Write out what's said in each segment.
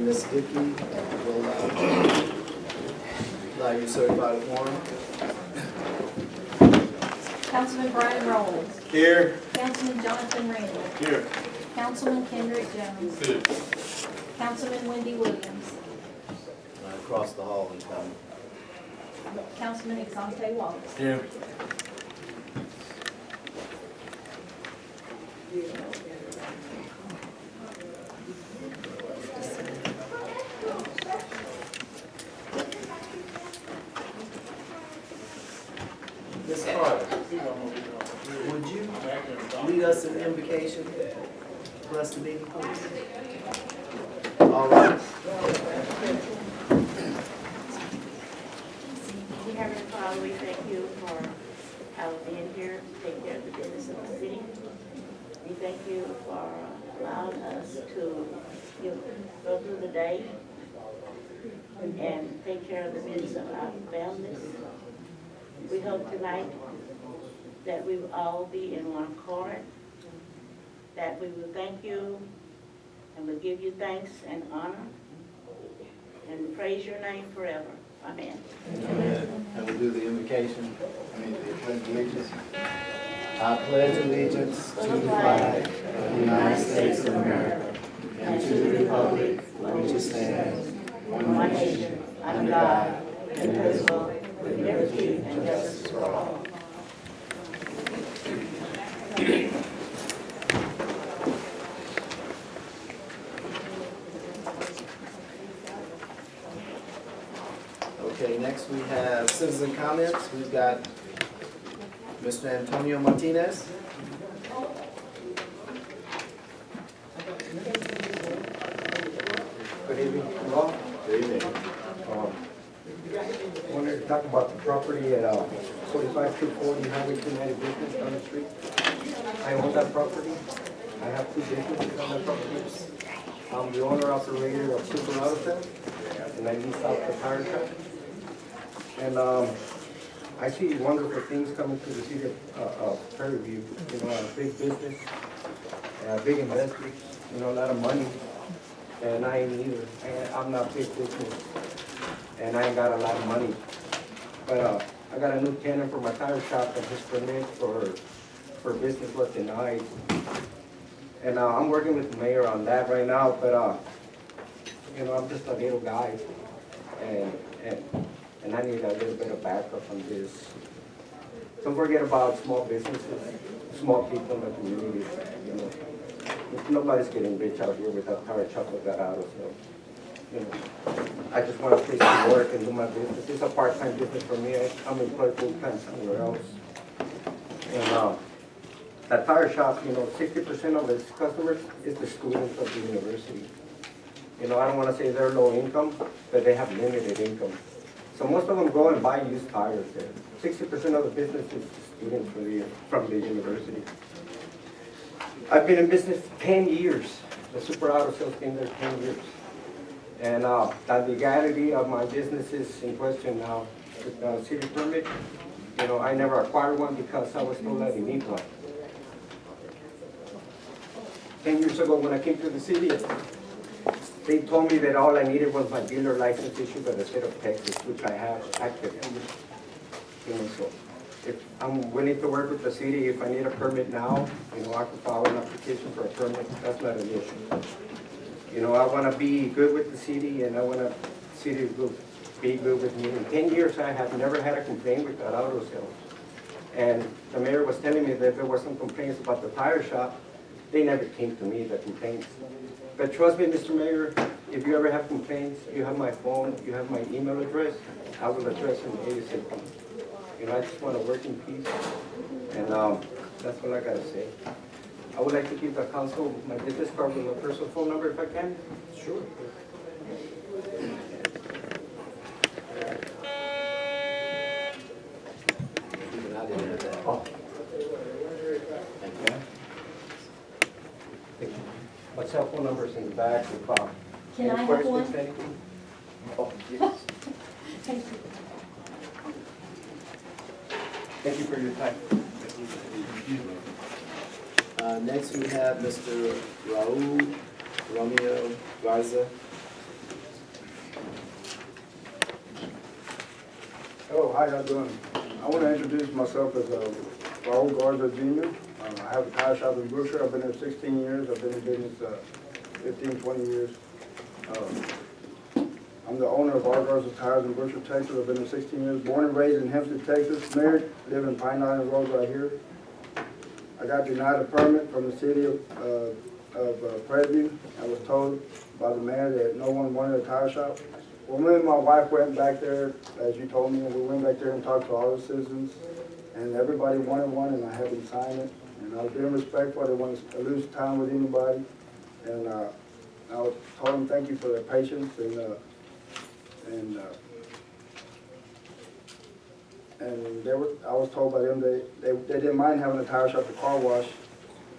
Ms. Dickey will allow you to certify the quorum. Councilman Brian Rowlands. Here. Councilman Jonathan Randall. Here. Councilman Kendrick Jones. Here. Councilman Wendy Williams. Across the hall and come. Councilman Exante Wallace. Here. Ms. Carter, would you lead us in the invocation for us to meet, please? All right. Dear Heavenly Father, we thank you for our being here to take care of the business of the city. We thank you for allowing us to go through the day and take care of the business of our families. We hope tonight that we will all be in one accord, that we will thank you and will give you thanks and honor and praise your name forever. Amen. Amen. And we'll do the invocation, the pledge of allegiance. I pledge allegiance to the flag of the United States of America and to the republic for which it stands, one nation, under God, indivisible, with liberty and justice for all. Okay, next we have citizen comments. We've got Mr. Antonio Martinez. Good evening, all. Good evening. I wanted to talk about the property at 45240 Highway 290 Business down the street. I own that property. I have two businesses on that property. I'm the owner-operator of Super Auto Sales, and I lease out the tire shop. And I see wonderful things coming to the city of Prairie View. A big business, big investors, a lot of money. And I ain't either. I'm not big business, and I ain't got a lot of money. But I got a new tenant for my tire shop, and his permit for business was denied. And I'm working with the mayor on that right now. But I'm just a little guy, and I need a little bit of backup on this. Don't forget about small businesses, small people in the community. Nobody's getting rich out here with that tire shop with that auto sale. I just want a place to work and do my business. It's a part-time business for me. I'm employed full-time somewhere else. And that tire shop, 60% of its customers is the students of the university. I don't want to say they're low income, but they have limited income. So most of them go and buy used tires there. 60% of the business is students from the university. I've been in business 10 years. The Super Auto Sales been there 10 years. And the legality of my business is in question now with the city permit. I never acquired one because I was told that I need one. 10 years ago when I came to the city, they told me that all I needed was my dealer license issued by the state of Texas, which I have active. So if I'm willing to work with the city, if I need a permit now, I can file an application for a permit. That's not an issue. I want to be good with the city, and I want the city to be good with me. In 10 years, I have never had a complaint with that auto sales. And the mayor was telling me that there were some complaints about the tire shop. They never came to me, the complaints. But trust me, Mr. Mayor, if you ever have complaints, you have my phone, you have my email address, I will address them ASAP. I just want to work in peace, and that's all I got to say. I would like to give the council my business card with my personal phone number if I can. Sure. Even I didn't have that. Oh, Thank you. thank you. My cell phone number is in the back. If, Can I any have questions, one? anything? Oh, yes. Thank you. Thank you for your time. Next we have Mr. Raul Romeo Garza. Hello, how y'all doing? I want to introduce myself as Raul Garza Jr. I have a tire shop in Brookshire. I've been there 16 years. I've been in business 15, 20 years. I'm the owner of R. Garza Tires in Brookshire, Texas. I've been there 16 years. Born and raised in Hempstead, Texas. Married, live in Pine Island Road right here. I got denied a permit from the city of Prairie. I was told by the mayor that no one wanted a tire shop. Well, me and my wife went back there, as you told me, and we went back there and talked to all the citizens, and everybody wanted one, and I had them sign it. And I was being respectful. I didn't want to lose time with anybody. And I told them thank you for their patience, and I was told by them they didn't mind having a tire shop, a car wash.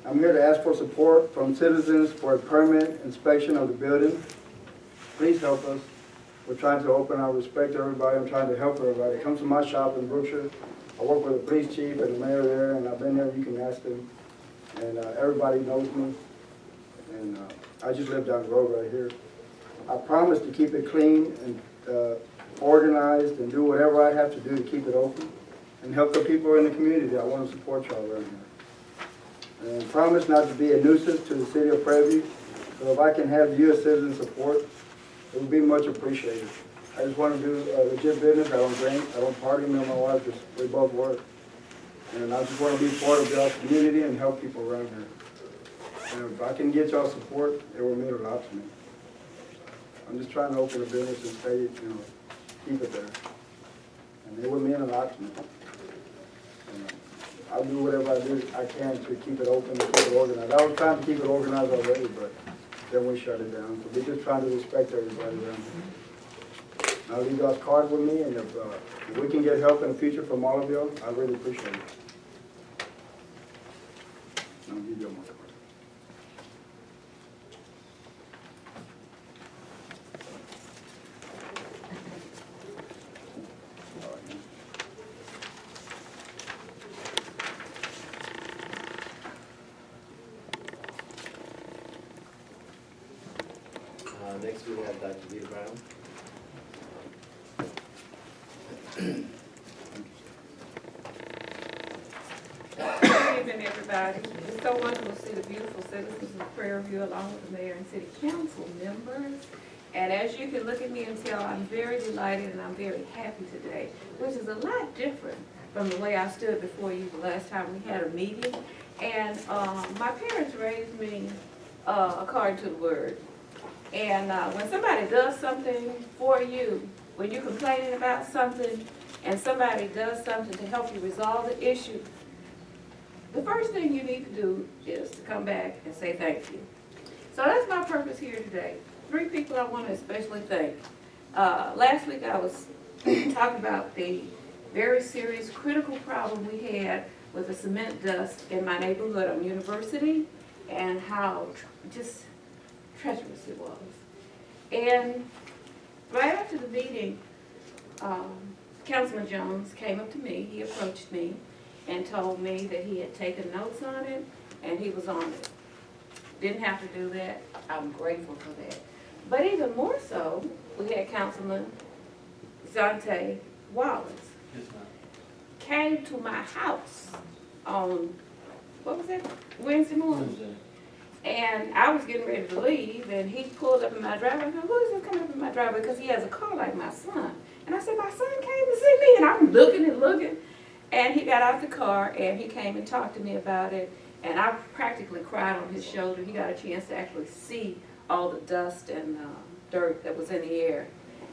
I'm here to ask for support from citizens for a permit inspection of the building. Please help us. We're trying to open. I respect everybody. I'm trying to help everybody. Come to my shop in Brookshire. I work with the police chief and the mayor there, and I've been there. You can ask them. And everybody knows me. And I just live down the road right here. I promise to keep it clean and organized and do whatever I have to do to keep it open and help the people in the community that want to support y'all around here. And promise not to be a nuisance to the city of Prairie. So if I can have you as citizen support, it would be much appreciated. I just want to do legit business. I don't drink. I don't party. Me and my wife, we both work. And I just want to be part of y'all's community and help people around here. And if I can get y'all support, it will mean a lot to me. I'm just trying to open a business and stay, keep it there. And it would mean a lot to me. And I'll do whatever I can to keep it open and keep it organized. I was trying to keep it organized already, but then we shut it down. So we're just trying to respect everybody around here. I'll leave y'all's cards with me, and if we can get help in the future from all of y'all, I really appreciate it. I'll give you my card. Next we have Dr. Vita Brown. Good evening, everybody. It's so wonderful to see the beautiful citizens of Prairie View along with the mayor and city council members. And as you can look at me and tell, I'm very delighted and I'm very happy today, which is a lot different from the way I stood before you the last time we had a meeting. And my parents raised me according to the word. And when somebody does something for you, when you're complaining about something and somebody does something to help you resolve the issue, the first thing you need to do is to come back and say thank you. So that's my purpose here today. 3 people I want to especially thank. Last week I was talking about the very serious critical problem we had with the cement dust in my neighborhood on University and how just treacherous it was. And right after the meeting, Councilman Jones came up to me, he approached me and told me that he had taken notes on it and he was on it. Didn't have to do that. I'm grateful for that. But even more so, we had Councilman Zante Wallace came to my house on, what was that, Wednesday morning? And I was getting ready to leave, and he pulled up in my driveway. I said, who is this coming up in my driveway? Because he has a car like my son. And I said, my son came to see me, and I'm looking and looking. And he got out the car, and he came and talked to me about it. And I practically cried on his shoulder. He got a chance to actually see all the dust and dirt that was in the air.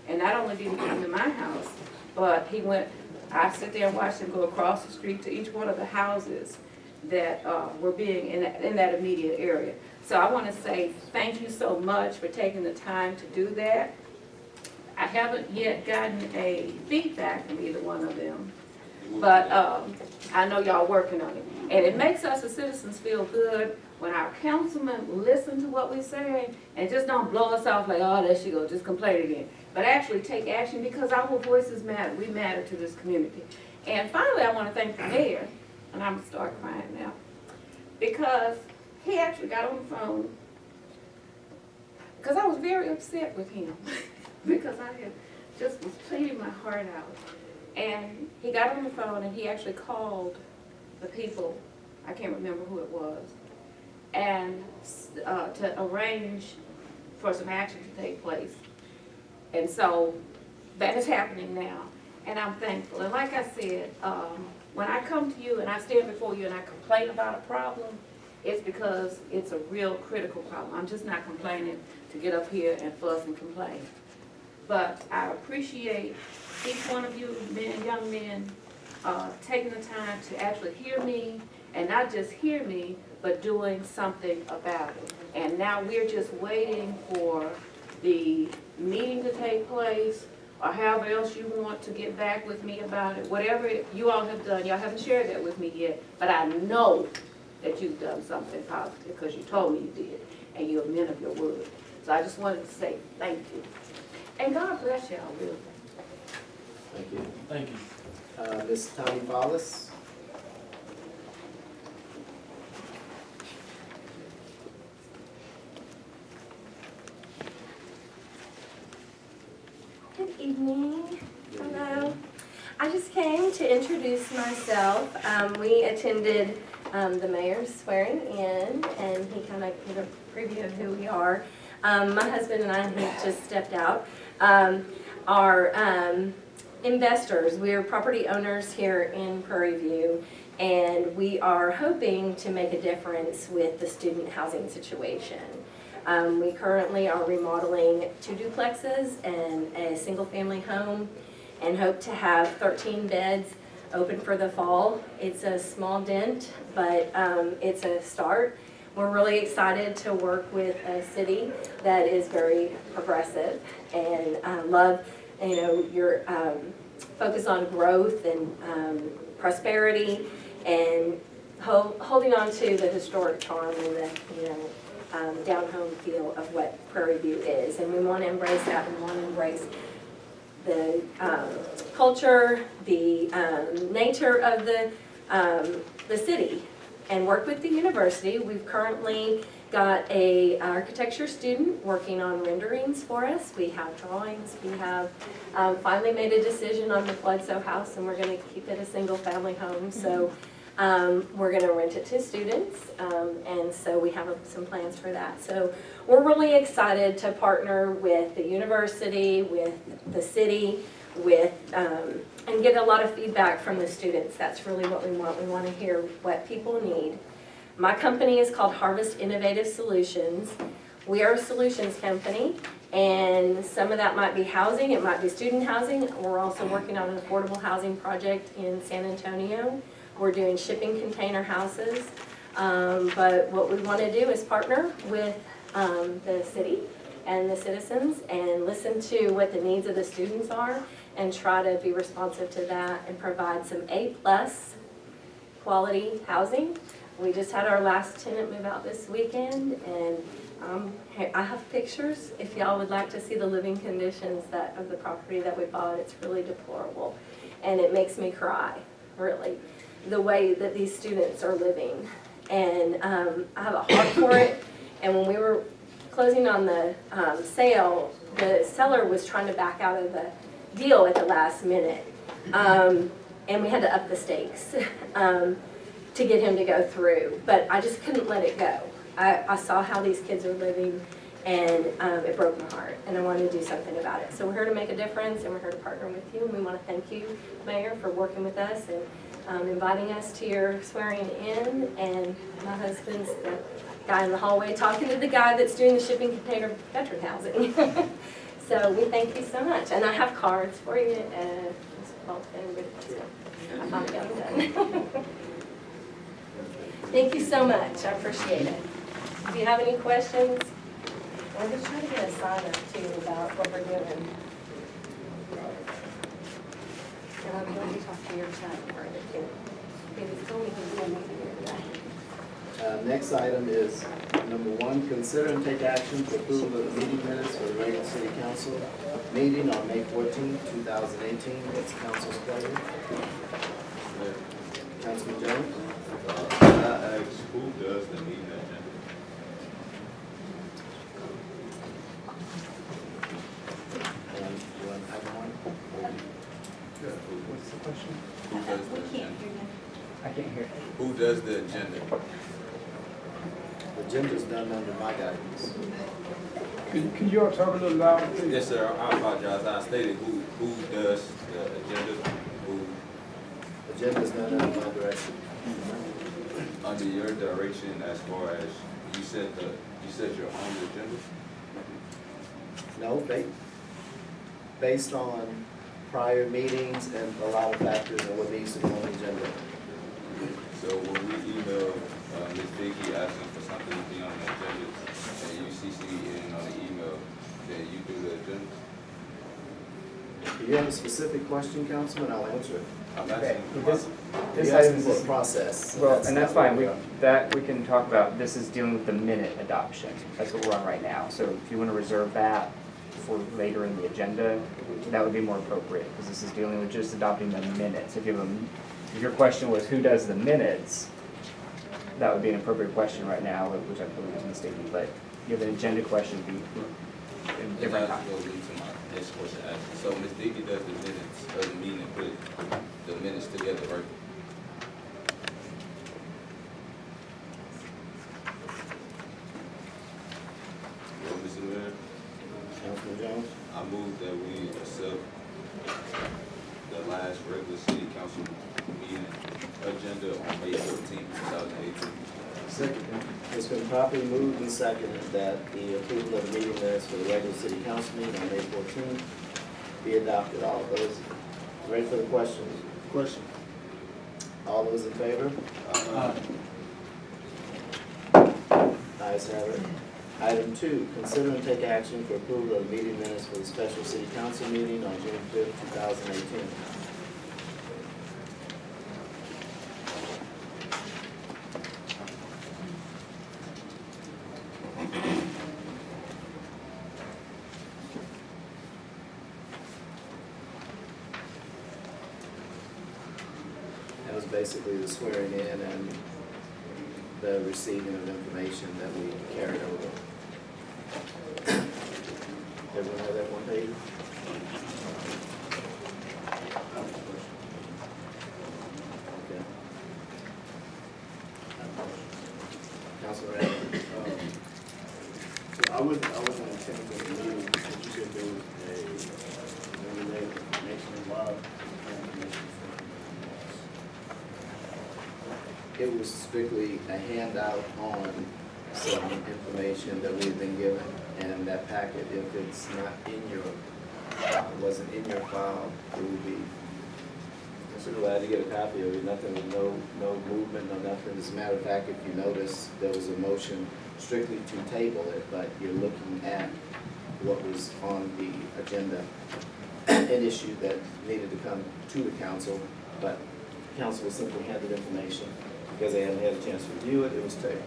And not only did he come to my house, but he went, I sat there and watched him go across the street to each one of the houses that were being in that immediate area. So I want to say thank you so much for taking the time to do that. I haven't yet gotten a feedback from either one of them, but I know y'all working on it. And it makes us as citizens feel good when our councilmen listen to what we're saying and just don't blow us off like, oh, there she goes, just complain again. But actually take action because our voices matter. We matter to this community. And finally, I want to thank the mayor. And I'm going to start crying now, because he actually got on the phone, because I was very upset with him, because I had just was pleading my heart out. And he got on the phone and he actually called the people, I can't remember who it was, and to arrange for some action to take place. And so that is happening now, and I'm thankful. And like I said, when I come to you and I stand before you and I complain about a problem, it's because it's a real critical problem. I'm just not complaining to get up here and fuss and complain. But I appreciate each one of you men, young men, taking the time to actually hear me, and not just hear me, but doing something about it. And now we're just waiting for the meeting to take place, or however else you want to get back with me about it. Whatever you all have done, y'all haven't shared that with me yet, but I know that you've done something positive, because you told me you did, and you're men of your word. So I just wanted to say thank you. And God bless y'all, really. Thank you. Thank you. Ms. Tony Follis? Good evening. Hello. I just came to introduce myself. We attended the mayor's swearing in, and he kind of gave a preview of who we are. My husband and I, he just stepped out, are investors. We are property owners here in Prairie View, and we are hoping to make a difference with the student housing situation. We currently are remodeling 2 duplexes and a single-family home, and hope to have 13 beds open for the fall. It's a small dent, but it's a start. We're really excited to work with a city that is very progressive, and love, your focus on growth and prosperity, and holding on to the historic charm and the down home feel of what Prairie View is. And we want to embrace that. We want to embrace the culture, the nature of the city, and work with the university. We've currently got a architecture student working on renderings for us. We have drawings. We have finally made a decision on the Floodso house, and we're going to keep it a single family home. So we're going to rent it to students, and so we have some plans for that. So we're really excited to partner with the university, with the city, and get a lot of feedback from the students. That's really what we want. We want to hear what people need. My company is called Harvest Innovative Solutions. We are a solutions company, and some of that might be housing, it might be student housing. We're also working on an affordable housing project in San Antonio. We're doing shipping container houses, but what we want to do is partner with the city and the citizens and listen to what the needs of the students are and try to be responsive to that and provide some A+ quality housing. We just had our last tenant move out this weekend, and I have pictures if y'all would like to see the living conditions of the property that we bought. It's really deplorable, and it makes me cry, really, the way that these students are living. And I have a heart for it, and when we were closing on the sale, the seller was trying to back out of the deal at the last minute, and we had to up the stakes to get him to go through, but I just couldn't let it go. I saw how these kids are living, and it broke my heart, and I wanted to do something about it. So we're here to make a difference, and we're here to partner with you, and we want to thank you, Mayor, for working with us and inviting us to your swearing in. And my husband's the guy in the hallway talking to the guy that's doing the shipping container veteran housing. So we thank you so much, and I have cards for you. I finally got it done. Thank you so much. I appreciate it. If you have any questions, we're just trying to get a sign up too about what we're doing. And I'm going to talk to your son further too. He was told me he was going to be here today. Next item is number 1, consider and take action to approve of the meeting minutes for the regular city council meeting on May 14, 2018. It's council's pleasure. Councilman Jones? I asked who does the meeting agenda? You want to have one? Yeah, who? question? Who does the We can't agenda? hear you. I can't hear. Who does the agenda? The agenda's done under my guidance. Can you all talk a little louder, please? Yes, sir, I apologize. I stated who does the agenda, who, Agenda's done under my direction. under your direction as far as, you set your own agenda? No, based on prior meetings and a lot of factors and what needs to go on the agenda. So when we email Ms. Vicky asking for something to be on the agenda, and you CC in on the email, then you do the agenda? If you have a specific question, Councilman, I'll answer it. I'm Okay, asking. this You're asking item for a is, process. well, and that's not fine, what we can talk about, this is dealing with the minute adoption. That's what we're on right now. So if you want to reserve that for later in the agenda, that would be more appropriate, because this is dealing with just adopting the minutes. If your question was who does the minutes, that would be an appropriate question right now, which I believe is mistaken, but you have an agenda question, it'd be a And different that time. goes into my next question actually. So Ms. Vicky does the minutes of the meeting and put the minutes together, right? Well, Mr. Mayor, Councilman Jones? I move that we accept the last regular city council meeting agenda on May 14th, 2018. Second. It's been properly moved and seconded that the approval of the meeting minutes for the regular city council meeting on May 14th be adopted. All of those ready for the questions? Question. All those in favor? Ayes have it. Item 2, consider and take action for approval of the meeting minutes for the special city council meeting on June 5th, 2018. That was basically the swearing in and the receiving of information that we carried over. Everyone have that one page? Okay. Councilman Ray? I wasn't attending the meeting, but you said there was a nationwide information. It was strictly a handout on some information that we've been given, and that packet, if it's not in your, wasn't in your file, it would be, I'm so glad to get a copy of it, nothing, no movement, no nothing. As a matter of fact, if you notice, there was a motion strictly to table it, but you're looking at what was on the agenda, an issue that needed to come to the council, but council was simply handed information. Because they hadn't had a chance to review it, it was tabled.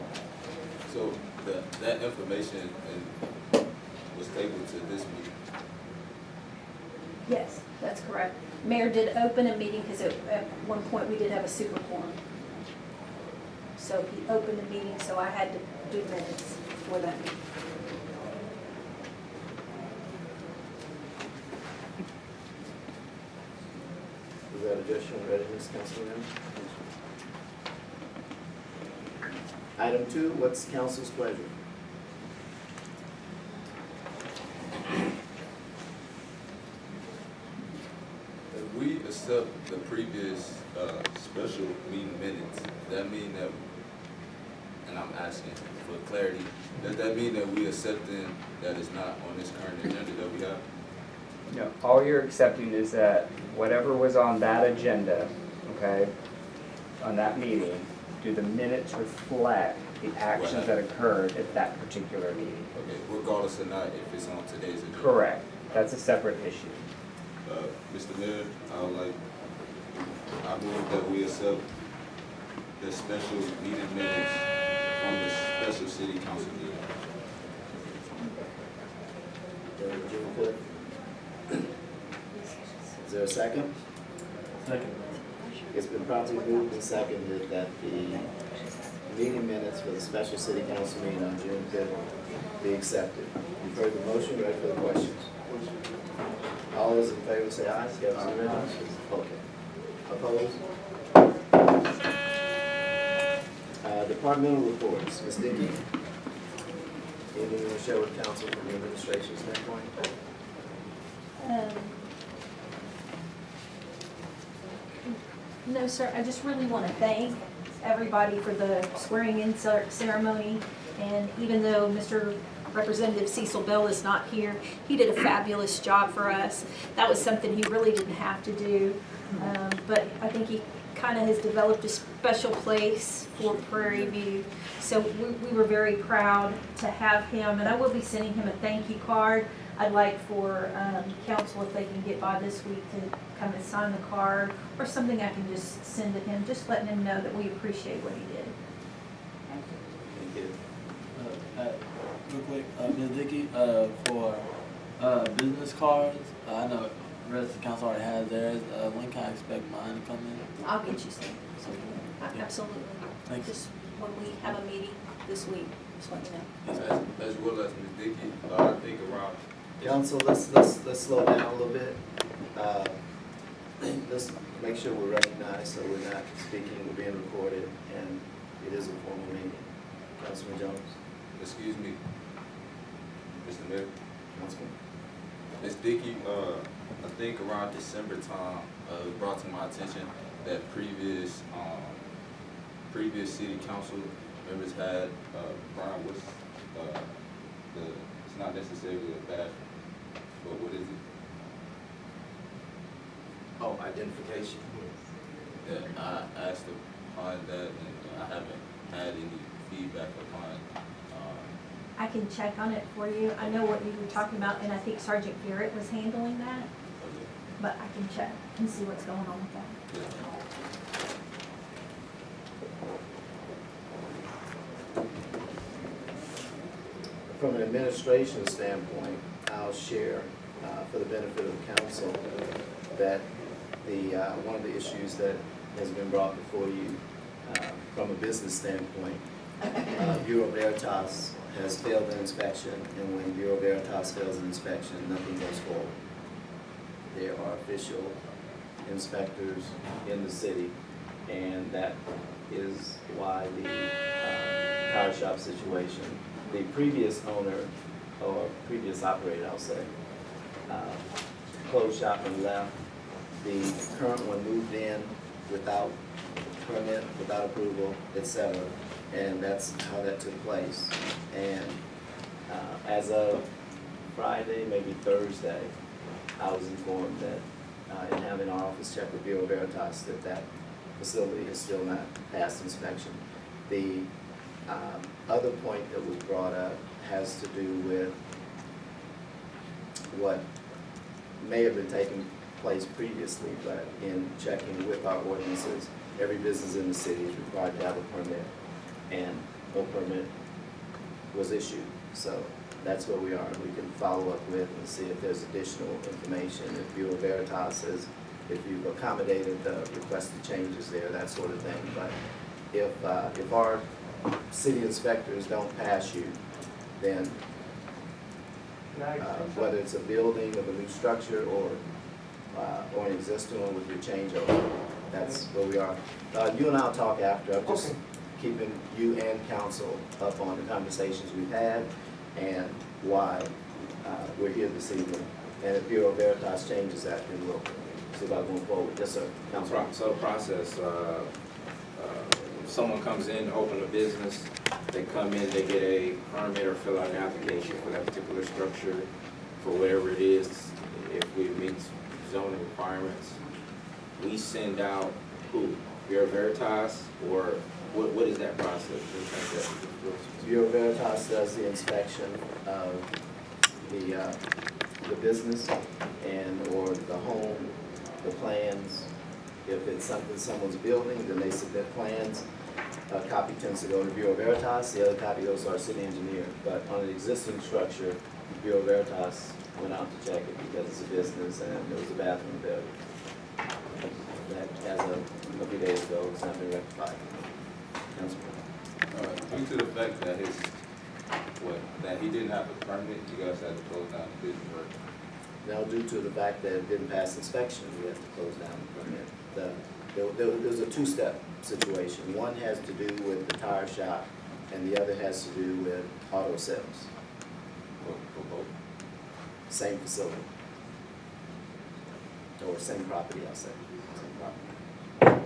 So that information was tabled to this meeting. Yes, that's correct. Mayor did open a meeting because at one point we did have a super quorum. So he opened the meeting, so I had to do minutes for that meeting. Does that address your readiness, Councilman? Item 2, what's council's pleasure? If we accept the previous special meeting minutes, that mean that, and I'm asking for clarity, does that mean that we accepting that it's not on this current agenda that we have? No, all you're accepting is that whatever was on that agenda, okay, on that meeting, do the minutes reflect the actions that occurred at that particular meeting? Okay, regardless or not, if it's on today's agenda. Correct. That's a separate issue. Mr. Mayor, I move that we accept the special meeting minutes from the special city council meeting. June 5th. Is there a second? Second. It's been properly moved and seconded that the meeting minutes for the special city council meeting on June 5th be accepted. You've heard the motion, ready for the questions? All those in favor say aye. Okay. Opposed? Departmental reports, Ms. Dickey. Anything you want to share with council from the administration standpoint? No, sir, I just really want to thank everybody for the swearing-in ceremony. And even though Mr. Representative Cecil Bell is not here, he did a fabulous job for us. That was something he really didn't have to do. But I think he kind of has developed a special place for Prairie View. So we were very proud to have him, and I will be sending him a thank you card. I'd like for council, if they can get by this week, to come and sign the card, or something I can just send to him, just letting him know that we appreciate what he did. Thank you. Real quick, Ms. Dickey, for business cards, I know the rest of the council already has theirs. When can I expect mine to come in? I'll get you some. Absolutely. Thanks. Just when we have a meeting this week, just let me know. As well as Ms. Dickey, I think around. Council, let's slow down a little bit. Let's make sure we're recognized, so we're not speaking, we're being recorded, and it is a formal meeting. Councilman Jones? Excuse me, Mr. Mayor. Councilman? Ms. Dickey, I think around December time, it was brought to my attention that previous city council members had, Brian, what's, it's not necessarily a bad, but what is it? Oh, identification. Yeah, I asked upon that, and I haven't had any feedback upon, I can check on it for you. I know what you were talking about, and I think Sergeant Garrett was handling that, but I can check and see what's going on with that. From an administration standpoint, I'll share, for the benefit of the council, that one of the issues that has been brought before you from a business standpoint, Bureau Veritas has failed an inspection, and when Bureau Veritas fails an inspection, nothing goes forward. There are official inspectors in the city, and that is why the tire shop situation, the previous owner, or previous operator, I'll say, closed shop and left. The current one moved in without permit, without approval, etc. And that's how that took place. And as of Friday, maybe Thursday, I was informed that, in having our office check with Bureau Veritas, that facility is still not passed inspection. The other point that was brought up has to do with what may have been taking place previously, but in checking with our ordinances, every business in the city is required to have a permit, and no permit was issued. So that's where we are. We can follow up with and see if there's additional information, if Bureau Veritas says, if you've accommodated the requested changes there, that sort of thing. But if our city inspectors don't pass you, then whether it's a building of a new structure or an existing one with your changeover, that's where we are. You and I'll talk after. I'm just keeping you and council up on the conversations we've had and why we're here this evening. And if Bureau Veritas changes that, then we'll see about going forward. Yes, sir. Councilman. So process, someone comes in to open a business, they come in, they get a permit or fill out an application for that particular structure, for whatever it is, if we meet zoning requirements, we send out who? Bureau Veritas, or what is that process? Bureau Veritas does the inspection of the business and or the home, the plans. If it's something someone's building, then they submit plans. A copy tends to go to Bureau Veritas, the other copy goes to our city engineer. But on an existing structure, Bureau Veritas went out to check it because it's a business and there was a bathroom failure. That, as of a few days ago, has not been rectified. Councilman. Due to the fact that that he didn't have a permit, you guys had to close down the business, right? Now, due to the fact that it didn't pass inspection, we have to close down the permit. There was a two-step situation. One has to do with the tire shop, and the other has to do with auto sales. For both. Same facility. Or same property, I'll say. Same property.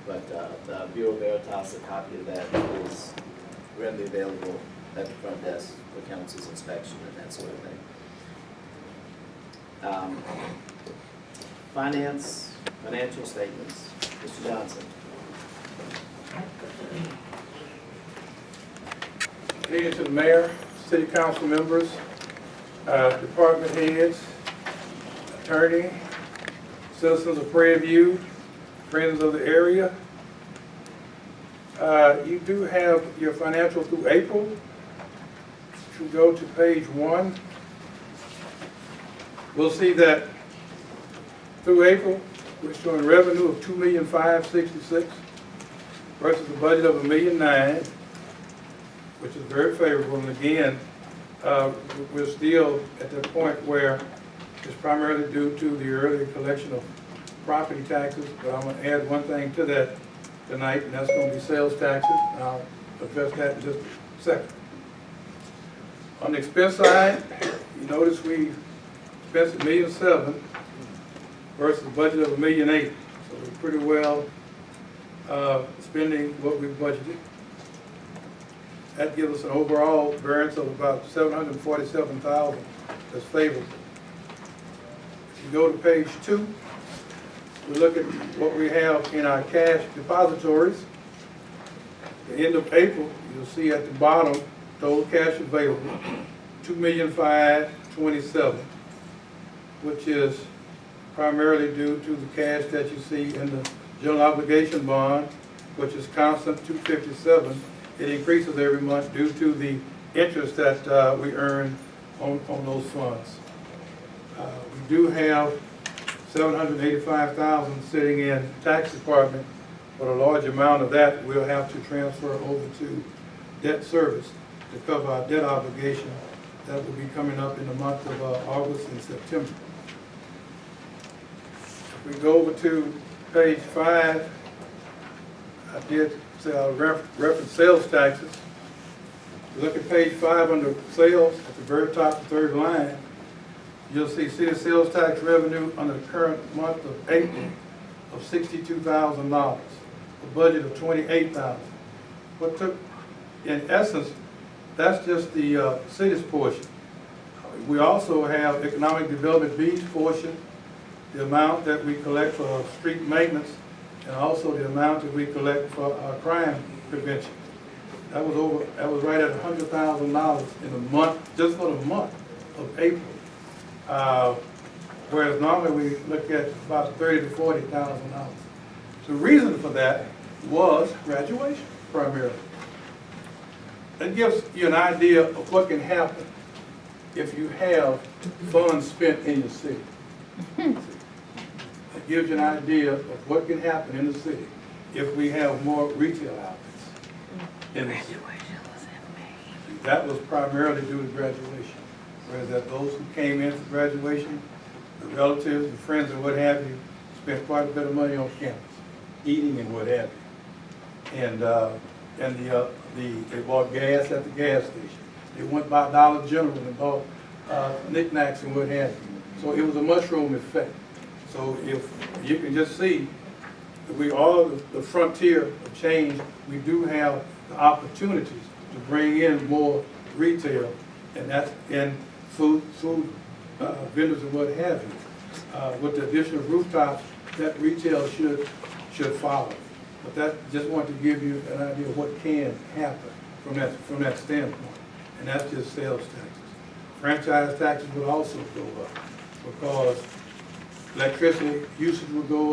But the Bureau Veritas, a copy of that is readily available at the front desk for council's inspection and that sort of thing. Financial statements. Mr. Johnson. Leading to the mayor, city council members, department heads, attorney, citizens of Prairie View, friends of the area. You do have your financial through April. If you go to page 1, we'll see that through April, we're showing revenue of $2,566,000 versus a budget of $1,009,000, which is very favorable. And again, we're still at the point where it's primarily due to the early collection of property taxes. But I'm going to add one thing to that tonight, and that's going to be sales taxes. I'll address that in just a second. On the expense side, you notice we spent $1,700,000 versus a budget of $1,008,000. So we're pretty well spending what we budgeted. That gives us an overall variance of about $747,000 that's favorable. If you go to page 2, we look at what we have in our cash depositories. At the end of April, you'll see at the bottom, total cash available, $2,527,000, which is primarily due to the cash that you see in the general obligation bond, which is constant, $257,000. It increases every month due to the interest that we earn on those funds. We do have $785,000 sitting in tax department, but a large amount of that we'll have to transfer over to debt service to cover our debt obligation that will be coming up in the month of August and September. If we go over to page 5, I did say I'll reference sales taxes. If you look at page 5 under sales, at the very top, the third line, you'll see city sales tax revenue under the current month of April of $62,000, a budget of $28,000. What took, in essence, that's just the city's portion. We also have economic development B's portion, the amount that we collect for street maintenance, and also the amount that we collect for crime prevention. That was right at $100,000 in a month, just for the month of April. Whereas normally we look at about $30,000 to $40,000. The reason for that was graduation, primarily. That gives you an idea of what can happen if you have funds spent in your city. It gives you an idea of what can happen in the city if we have more retail outlets in the city. That was primarily due to graduation. Whereas that those who came in for graduation, the relatives, the friends, and what have you, spent quite a bit of money on campus, eating and what have you. And they bought gas at the gas station. They went by Dollar General and bought knickknacks and what have you. So it was a mushroom effect. So if you can just see that we all the frontier of change, we do have the opportunities to bring in more retail, and that's in food vendors and what have you. With the addition of rooftops, that retail should follow. But that just wanted to give you an idea of what can happen from that standpoint, and that's just sales taxes. Franchise taxes would also go up because electricity usage will go up.